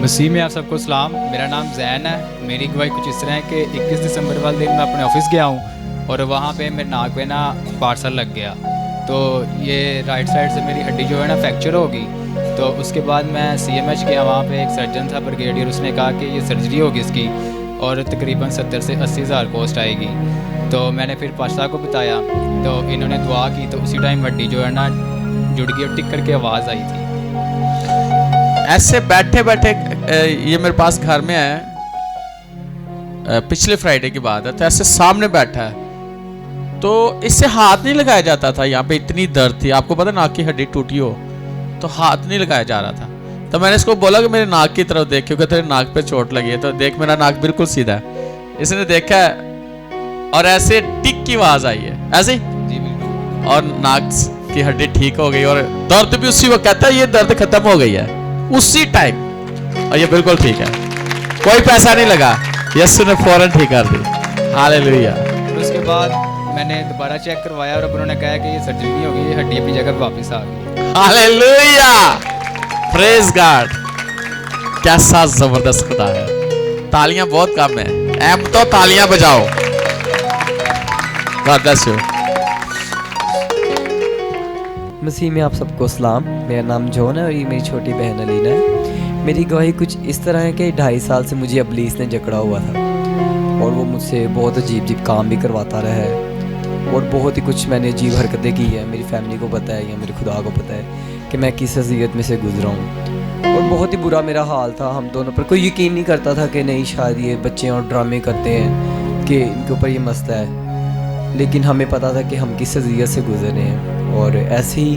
मसीह में आप सबको सलाम। मेरा नाम जैन है। मेरी गवाही कुछ इस तरह है कि 21 दिसंबर वाले दिन मैं अपने ऑफिस गया हूँ और वहाँ पे मेरे नाक पे ना पार्सल लग गया। तो ये राइट साइड से मेरी हड्डी जो है ना फ्रैक्चर होगी। तो उसके बाद मैं CMH गया, वहाँ पे एक सर्जन था ब्रिगेडियर, उसने कहा कि ये सर्जरी होगी इसकी और तकरीबन 70 से 80 हज़ार कॉस्ट आएगी। तो मैंने फिर पाशाह को बताया तो इन्होंने दुआ की, तो उसी टाइम हड्डी जो है ना जुड़ गई और टिक करके आवाज़ आई थी। ऐसे बैठे बैठे ये मेरे पास घर में है, पिछले फ्राइडे की बात है, तो ऐसे सामने बैठा है तो इससे हाथ नहीं लगाया जाता था। यहाँ पे इतनी दर्द थी, आपको पता नाक की हड्डी टूटी हो तो हाथ नहीं लगाया जा रहा था। तो मैंने इसको बोला कि मेरे नाक की तरफ देख, क्योंकि तेरे नाक पे चोट लगी है। तो देख मेरा नाक बिल्कुल सीधा है। इसने देखा है और ऐसे टिक की आवाज आई है ऐसे जी बिल्कुल, और नाक की हड्डी ठीक हो गई और दर्द भी उसी वक्त, कहता है ये दर्द खत्म हो गई है उसी टाइम, और ये बिल्कुल ठीक है। कोई पैसा नहीं लगा, यीशु ने फौरन ठीक कर दी। हालेलुया। फिर उसके बाद मैंने दोबारा चेक करवाया और अब उन्होंने कहा कि ये सर्जरी नहीं होगी, ये हड्डी अपनी जगह पे वापस आ गई। Hallelujah, praise God. कैसा जबरदस्त खुदा है। तालियां बहुत कम है, एम तो तालियां बजाओ। God bless you. मसीह में आप सबको सलाम। मेरा नाम जॉन है और ये मेरी छोटी बहन अलीना है। मेरी गवाही कुछ इस तरह है कि 2.5 साल से मुझे इब्लीस ने जकड़ा हुआ था और वो मुझसे बहुत अजीब काम भी करवाता रहा है और बहुत ही कुछ मैंने अजीब हरकतें की है। मेरी फैमिली को पता है या मेरे खुदा को पता है कि मैं किस अज़ियत में से गुजरा हूँ और बहुत ही बुरा मेरा हाल था। हम दोनों पर कोई यकीन नहीं करता था कि नहीं शायद ये बच्चे और ड्रामे करते हैं कि इनके ऊपर ये मसला है, लेकिन हमें पता था कि हम किस अज़ियत से गुजरे हैं। और ऐसे ही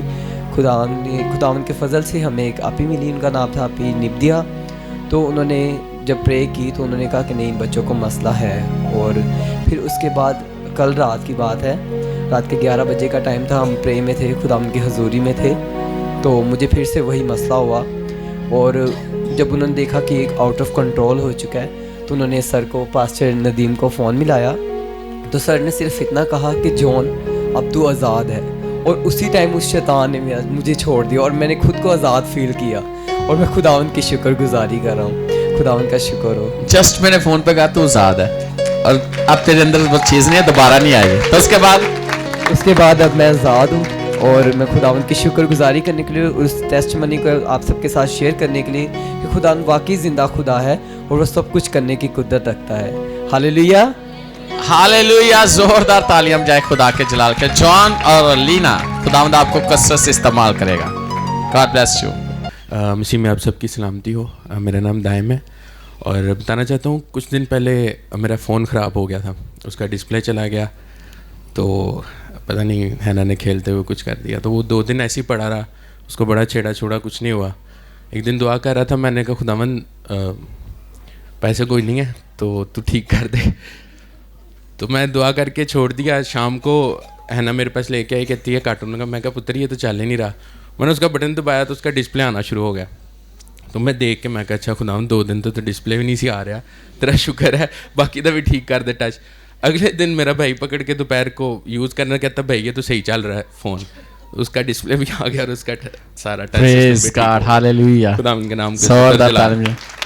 खुदावन के फजल से हमें एक आपी मिली, उनका नाम था आपी निब्दिया। तो उन्होंने जब प्रे की तो उन्होंने कहा कि नहीं इन बच्चों को मसला है। और फिर उसके बाद कल रात की बात है, रात के 11 बजे का टाइम था, हम प्रे में थे, खुदावन की हजूरी में थे। तो मुझे फिर से वही मसला हुआ और जब उन्होंने देखा कि एक आउट ऑफ कंट्रोल हो चुका है तो उन्होंने सर को, पास्टर नदीम को फ़ोन मिलाया। तो सर ने सिर्फ इतना कहा कि जॉन अब तू आज़ाद है। और उसी टाइम उस शैतान ने मुझे छोड़ दिया और मैंने खुद को आज़ाद फील किया और मैं खुदावन की शुक्रगुजारी कर रहा हूँ। खुदावन का शुक्र हो। जस्ट मैंने फोन पे कहा तू आजाद है और अब तेरे अंदर वो चीज़ नहीं है, दोबारा नहीं आएगी। तो उसके बाद अब मैं आज़ाद हूँ और मैं खुदावन की शुक्रगुजारी करने के लिए, उस टेस्टमनी को आप सबके साथ शेयर करने के लिए कि खुदावन वाकई ज़िंदा खुदा है और वो सब कुछ करने की कुदरत रखता है। Hallelujah, hallelujah. जोरदार तालियां जाए खुदा के जलाल के। जॉन और लीना, खुदावंद आपको कसरत से इस्तेमाल करेगा। God bless you. मसीह में आप सबकी सलामती हो। मेरा नाम दाइम है और बताना चाहता हूँ कुछ दिन पहले मेरा फ़ोन ख़राब हो गया था, उसका डिस्प्ले चला गया। तो पता नहीं हैना ने खेलते हुए कुछ कर दिया, तो वो 2 दिन ऐसे ही पड़ा रहा, उसको बड़ा छेड़ा छोड़ा, कुछ नहीं हुआ। एक दिन दुआ कर रहा था, मैंने कहा खुदावंद पैसे कोई नहीं है तो तू ठीक कर दे। तो मैं दुआ करके छोड़ दिया। शाम को है ना मेरे पास लेके आई, कहती है कार्टून का। मैं कहा पुत्र ये तो चल ही नहीं रहा। मैंने उसका बटन दबाया तो उसका डिस्प्ले आना शुरू हो गया। तो मैं देख के मैं कहा अच्छा खुदावन 2 दिन तो डिस्प्ले भी नहीं सी आ रहा, तेरा शुक्र है, बाकी तो भी ठीक कर दे टच। अगले दिन मेरा भाई पकड़ के दोपहर को यूज़ करना, कहता भाई ये तो सही चल रहा है फ़ोन, उसका डिस्प्ले भी आ गया और उसका सारा टच। Praise God, hallelujah. खुदावन के नाम के